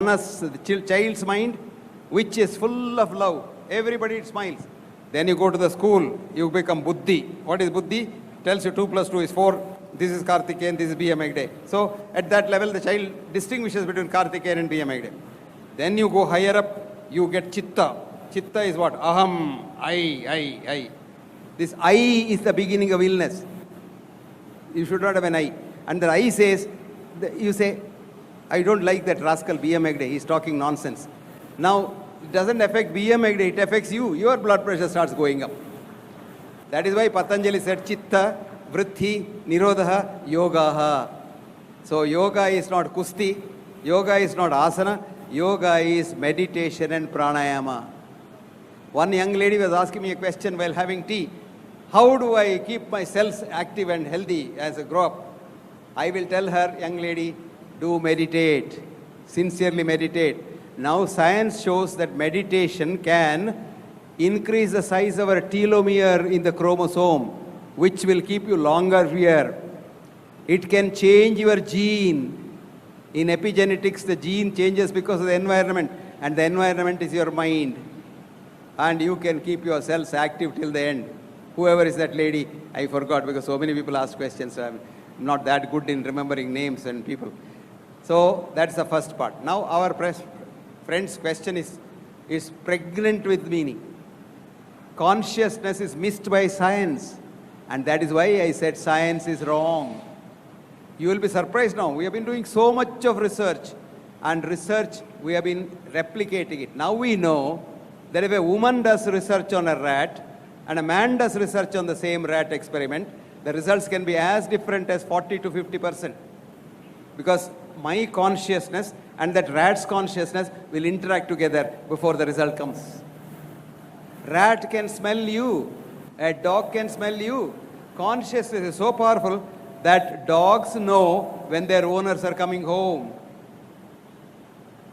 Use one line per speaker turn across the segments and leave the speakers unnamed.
the child's mind, which is full of love. Everybody smiles. Then you go to the school, you become Buddhi. What is Buddhi? Tells you 2 plus 2 is 4. This is Karthikeyan, this is B.M. Hegde. So at that level, the child distinguishes between Karthikeyan and B.M. Hegde. Then you go higher up, you get Chitta. Chitta is what? Aham, I. This I is the beginning of illness. You should not have an I. And the I says, you say, I don't like that rascal B.M. Hegde, he's talking nonsense. Now, it doesn't affect B.M. Hegde, it affects you. Your blood pressure starts going up. That is why Patanjali said, Chitta, Vritti, Nirodha, Yogaha. So yoga is not kusti, yoga is not asana, yoga is meditation and pranayama. One young lady was asking me a question while having tea. How do I keep myself active and healthy as I grow up? I will tell her, young lady, do meditate, sincerely meditate. Now science shows that meditation can increase the size of our telomere in the chromosome, which will keep you longer here. It can change your gene. In epigenetics, the gene changes because of the environment, and the environment is your mind. And you can keep yourselves active till the end. Whoever is that lady, I forgot because so many people ask questions, so I'm not that good in remembering names and people. So that's the first part. Now our friend's question is pregnant with meaning. Consciousness is missed by science. And that is why I said science is wrong. You will be surprised now. We have been doing so much of research. And research, we have been replicating it. Now we know that if a woman does research on a rat and a man does research on the same rat experiment, the results can be as different as 40 to 50%. Because my consciousness and that rat's consciousness will interact together before the result comes. Rat can smell you. A dog can smell you. Consciousness is so powerful that dogs know when their owners are coming home.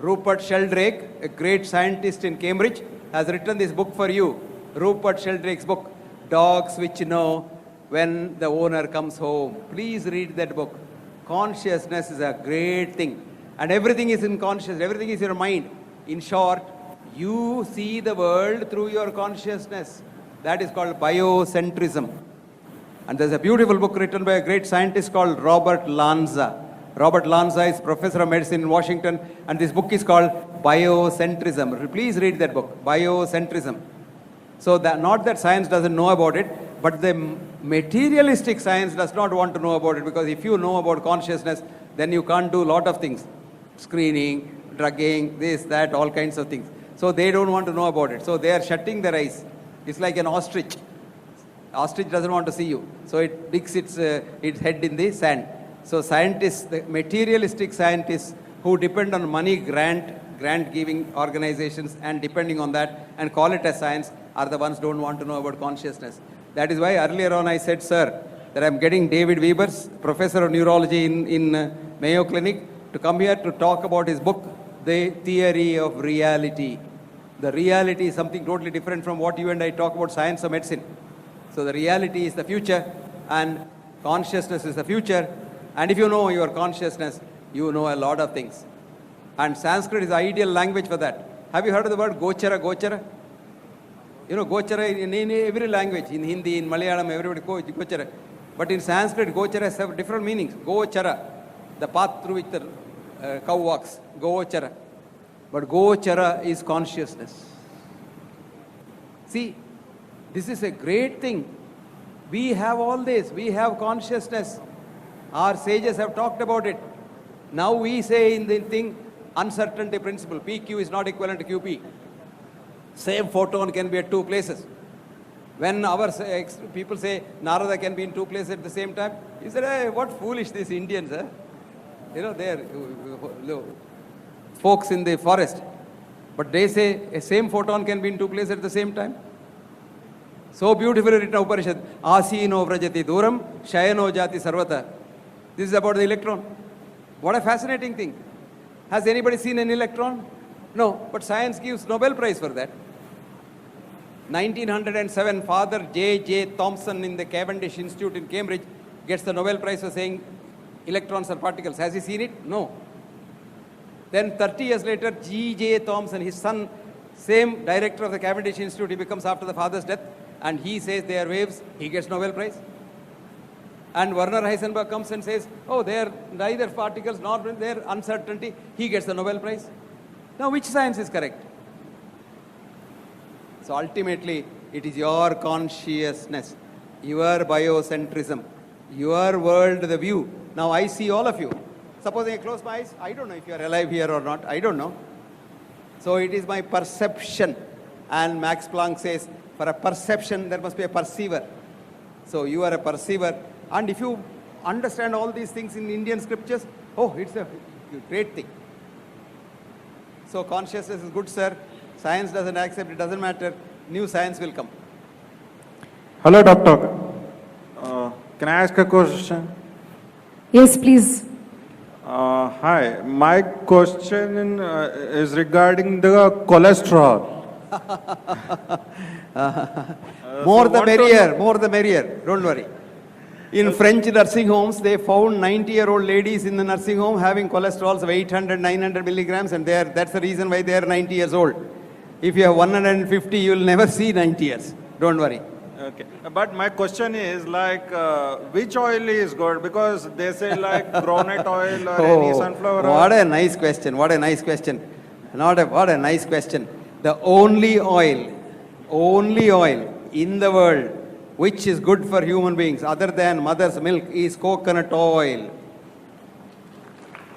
Rupert Sheldrake, a great scientist in Cambridge, has written this book for you. Rupert Sheldrake's book, Dogs Which Know When the Owner Comes Home. Please read that book. Consciousness is a great thing. And everything is in consciousness, everything is your mind. In short, you see the world through your consciousness. That is called biocentrism. And there's a beautiful book written by a great scientist called Robert Lanza. Robert Lanza is professor of medicine in Washington, and this book is called Biocentrism. Please read that book, Biocentrism. So not that science doesn't know about it, but the materialistic science does not want to know about it, because if you know about consciousness, then you can't do a lot of things. Screening, drugging, this, that, all kinds of things. So they don't want to know about it. So they are shutting their eyes. It's like an ostrich. Ostrich doesn't want to see you. So it digs its head in the sand. So scientists, the materialistic scientists who depend on money grant-giving organizations and depending on that and call it as science are the ones who don't want to know about consciousness. That is why earlier on I said, sir, that I'm getting David Webers, professor of neurology in Mayo Clinic, to come here to talk about his book, The Theory of Reality. The reality is something totally different from what you and I talk about science or medicine. So the reality is the future and consciousness is the future. And if you know your consciousness, you know a lot of things. And Sanskrit is the ideal language for that. Have you heard of the word Gochara, Gochara? You know, Gochara in every language, in Hindi, in Malayalam, everybody Gochara. But in Sanskrit, Gochara has different meanings. Gochara, the path through which the cow walks, Gochara. But Gochara is consciousness. See, this is a great thing. We have all this. We have consciousness. Our sages have talked about it. Now we say in the thing, uncertainty principle, PQ is not equivalent to QP. Same photon can be at two places. When our people say Narada can be in two places at the same time, he said, hey, what foolish these Indians, huh? You know, they're folks in the forest. But they say a same photon can be in two places at the same time. So beautifully written Upanishad. Asino vrajati duram, shayano jati sarvata. This is about the electron. What a fascinating thing. Has anybody seen an electron? No, but science gives Nobel Prize for that. 1907, Father J.J. Thomson in the Cavendish Institute in Cambridge gets the Nobel Prize for saying electrons are particles. Has he seen it? No. Then 30 years later, G.J. Thomson, his son, same director of the Cavendish Institute, he becomes after the father's death, and he says they are waves, he gets Nobel Prize. And Werner Heisenberg comes and says, oh, they are neither particles nor they are uncertainty, he gets the Nobel Prize. Now, which science is correct? So ultimately, it is your consciousness, your biocentrism, your world, the view. Now I see all of you. Supposing I close my eyes, I don't know if you are alive here or not. I don't know. So it is my perception. And Max Planck says, for a perception, there must be a perceiver. So you are a perceiver. And if you understand all these things in Indian scriptures, oh, it's a great thing. So consciousness is good, sir. Science doesn't accept, it doesn't matter. New science will come.
Hello, doctor. Can I ask a question?
Yes, please.
Hi, my question is regarding the cholesterol.
More
so
the
what
merrier, more the merrier. Don't worry. In French nursing homes, they found 90-year-old ladies in the nursing home having cholesterols of 800, 900 milligrams, and that's the reason why they are 90 years old. If you have 150, you will never see 90 years. Don't worry.
Okay, but my question is like, which oil is good? Because they say like groundnut oil or any sunflower oil.
What a nice question. What a nice question. What a nice question. The only oil in the world which is good for human beings other than mother's milk is coconut oil.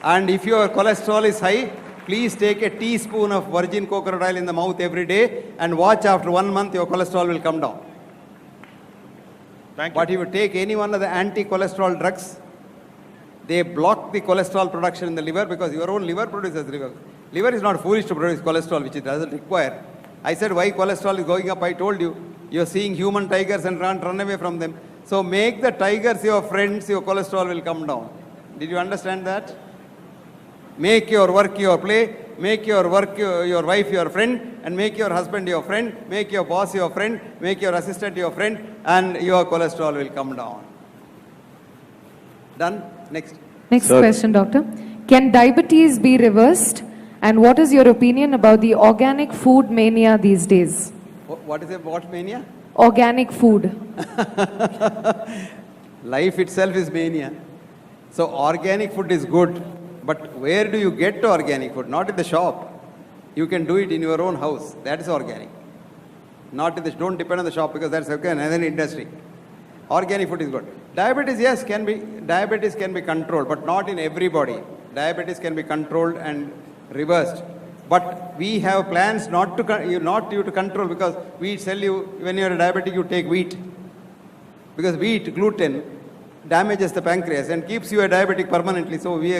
And if your cholesterol is high, please take a teaspoon of virgin coconut oil in the mouth every day and watch after 1 month your cholesterol will come down.
Thank you.
But if you take any one of the anti-cholesterol drugs, they block the cholesterol production in the liver because your own liver produces liver. Liver is not foolish to produce cholesterol, which it doesn't require. I said, why cholesterol is going up? I told you. You're seeing human tigers and run away from them. So make the tigers your friends, your cholesterol will come down. Did you understand that? Make your work your play, make your work your wife your friend, and make your husband your friend, make your boss your friend, make your assistant your friend, and your cholesterol will come down. Done? Next.
Next
Sir.
question, doctor. Can diabetes be reversed? And what is your opinion about the organic food mania these days?
What is it? What mania?
Organic food.
Life itself is mania. So organic food is good. But where do you get to organic food? Not in the shop. You can do it in your own house. That is organic. Not in the, don't depend on the shop because that's okay, another industry. Organic food is good. Diabetes, yes, diabetes can be controlled, but not in everybody. Diabetes can be controlled and reversed. But we have plans not you to control because we tell you when you are a diabetic, you take wheat. Because wheat, gluten, damages the pancreas and keeps you a diabetic permanently. So we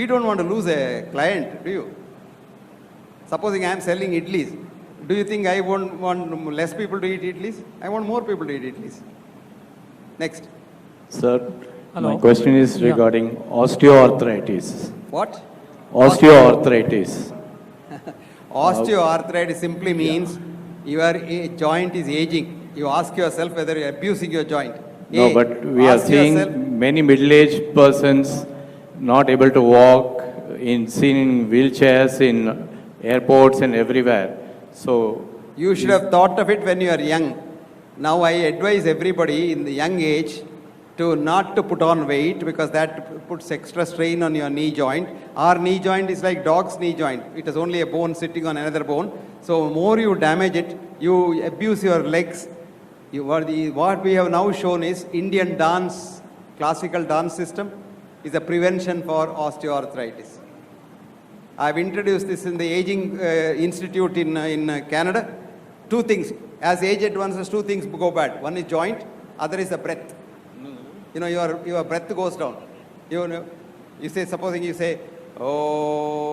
don't want to lose a client, do you? Supposing I am selling idlis, do you think I want less people to eat idlis? I want more people to eat idlis. Next.
Sir,
Hello.
my question is regarding osteoarthritis.
What?
Osteoarthritis.
Osteoarthritis simply means your joint is aging. You ask yourself whether you are abusing your joint.
No, but we are seeing many middle-aged persons not able to walk, seen in wheelchairs, in airports and everywhere. So
you should have thought of it when you are young. Now I advise everybody in the young age to not to put on weight because that puts extra strain on your knee joint. Our knee joint is like dog's knee joint. It is only a bone sitting on another bone. So more you damage it, you abuse your legs. What we have now shown is Indian dance, classical dance system is a prevention for osteoarthritis. I have introduced this in the Aging Institute in Canada. Two things. As age advances, two things go bad. One is joint, other is the breath. You know, your breath goes down. You say, supposing you say, oh,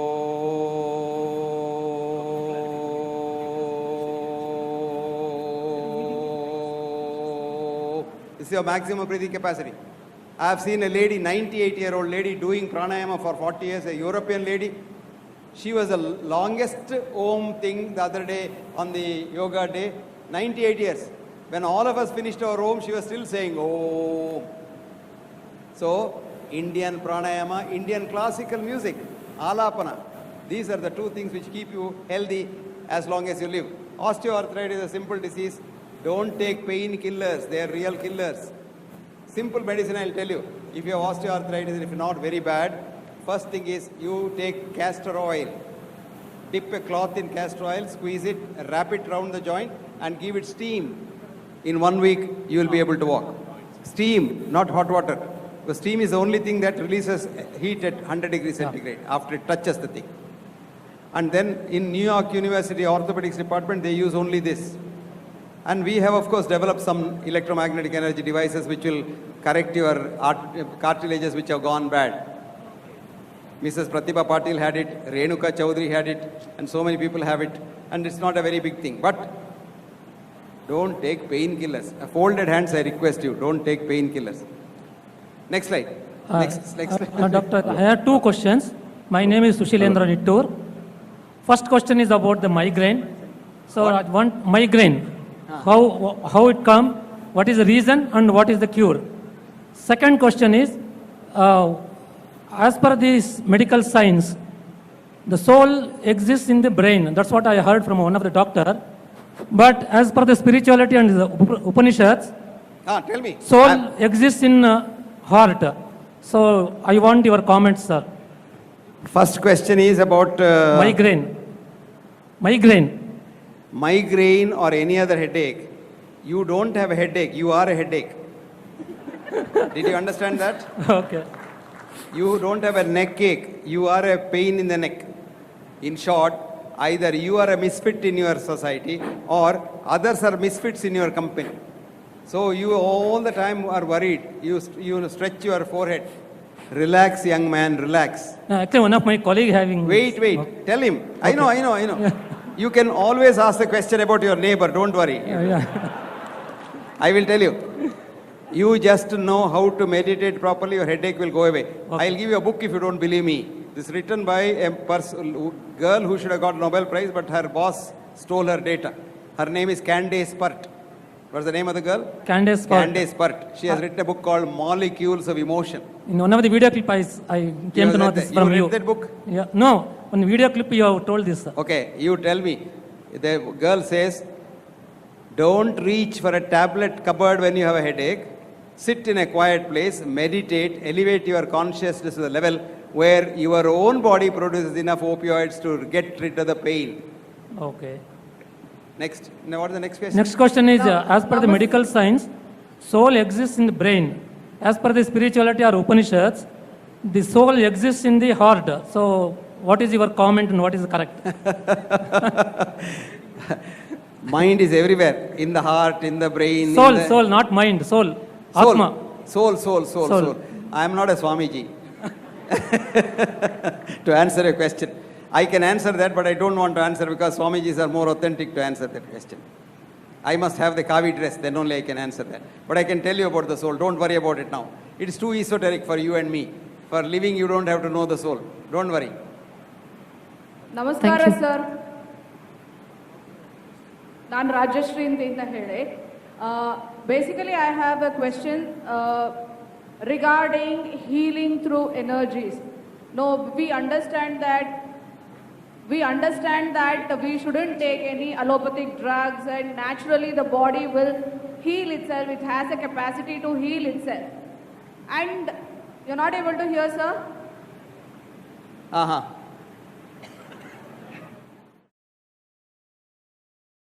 this is your maximum breathing capacity. I have seen a lady, 98-year-old lady doing pranayama for 40 years, a European lady. She was the longest Om thing the other day on the yoga day, 98 years. When all of us finished our Om, she was still saying Om. So, Indian pranayama, Indian classical music. alapana. These are the two things which keep you healthy as long as you live. Osteoarthritis is a simple disease. Don't take painkillers, they are real killers. Simple medicine, I'll tell you. If you have osteoarthritis and if not very bad, first thing is you take castor oil. Dip a cloth in castor oil, squeeze it, wrap it around the joint and give it steam. In 1 week, you will be able to walk. Steam, not hot water. The steam is the only thing that releases heat at 100 degrees centigrade after it touches the thing. And then in New York University Orthopedics Department, they use only this. And we have, of course, developed some electromagnetic energy devices which will correct your cartilages which have gone bad. Mrs. Pratibha Patil had it, Renuka Chaudhary had it, and so many people have it. And it's not a very big thing. But don't take painkillers. Folded hands, I request you, don't take painkillers. Next slide. Next slide.
Doctor, I have two questions. My name is Sushilendra Nittur. First question is about the migraine. So, one migraine, how it come, what is the reason, and what is the cure? Second question is, as per this medical science, the soul exists in the brain. That's what I heard from one of the doctor. But as per the spirituality and the Upanishads,
Tell me.
soul exists in heart. So I want your comments, sir.
First question is about
Migraine.
migraine or any other headache. You don't have a headache, you are a headache. Did you understand that?
Okay.
You don't have a neck ache, you are a pain in the neck. In short, either you are a misfit in your society or others are misfits in your company. So you all the time are worried. You stretch your forehead. Relax, young man, relax.
Actually, one of my colleague having.
Wait. Tell him. I know. You can always ask the question about your neighbor. Don't worry.
Yeah.
I will tell you. You just know how to meditate properly, your headache will go away.
Okay.
I'll give you a book if you don't believe me. This is written by a girl who should have got Nobel Prize, but her boss stole her data. Her name is Candace Pert. What's the name of the girl?
Candace Pert.
Candace Pert. She has written a book called Molecules of Emotion.
In one of the video clip, I came to know this from
You
you.
read that book?
Yeah. No, on the video clip you have told this, sir.
Okay, you tell me. The girl says, don't reach for a tablet cupboard when you have a headache. Sit in a quiet place, meditate, elevate your consciousness to the level where your own body produces enough opioids to get rid of the pain.
Okay.
Next. Now, what is the next question?
Next question is, as per the medical science, soul exists in the brain. As per the spirituality or Upanishads, the soul exists in the heart. So, what is your comment and what is correct?
Mind is everywhere. In the heart, in the brain.
Soul, not mind. Soul. Atma.
Soul. I am not a Swamiji. To answer a question. I can answer that, but I don't want to answer because Swamijis are more authentic to answer that question. I must have the kavi dress, then only I can answer that. But I can tell you about the soul. Don't worry about it now. It is too esoteric for you and me. For living, you don't have to know the soul. Don't worry.
ನಮಸ್ಕಾರ
Thank you.
Sir, ನಾನು ರಾಜಶ್ರೀ ಅಂತ ಹೇಳಿ. Basically, I have a question regarding healing through energies. No, we understand that we shouldn't take any allopathic drugs, and naturally the body will heal itself. It has a capacity to heal itself. And you're not able to hear, sir?